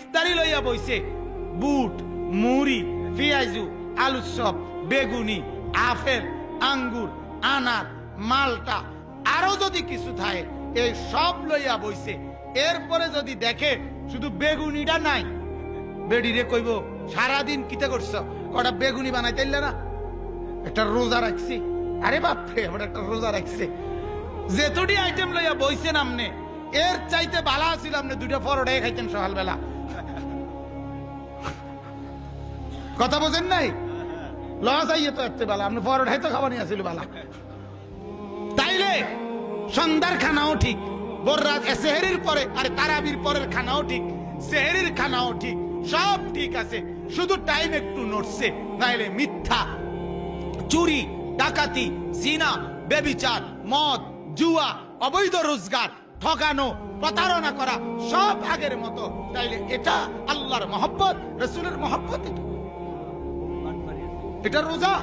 ইফতারি লইয়া বইছে, বুট, মুড়ি, পেঁয়াজু, আলুর চপ, বেগুনি, আপেল, আঙ্গুর, আনার, মালটা, আরো যদি কিছু থাকে এই সব লইয়া বইছে। এরপরে যদি দেখে শুধু বেগুনিটা নাই, বেডিরে কইব সারাদিন কিতে করছ, কটা বেগুনি বানাইতে না, একটা রোজা রাখছি। আরে বাপরে, আমরা একটা রোজা রাখছে। যেতটি আইটেম লইয়া বইছেন আমনে, এর চাইতে ভালো আছিল আপনি দুইটা পরোটাই খাইতেন সকালবেলা। কথা বোঝেন নাই? লস আইয়ে তো এত বেলা আপনি পরোটাই তো খাওয়ানি আসিল বেলা। তাইলে সন্ধ্যার খানাও ঠিক, বড়রাত সেহরির পরে, আরে তারাবির পরের খানাও ঠিক, সেহরির খানাও ঠিক, সব ঠিক আছে, শুধু টাইম একটু নড়ছে। নাইলে মিথ্যা, চুরি, ডাকাতি, জিনা, বেবিচার, মদ, জুয়া, অবৈধ রোজগার, ঠকানো, প্রতারণা করা সব আগের মতো। তাইলে এটা আল্লাহর মহব্বত, রাসূলের মহব্বত, এটা রোজা।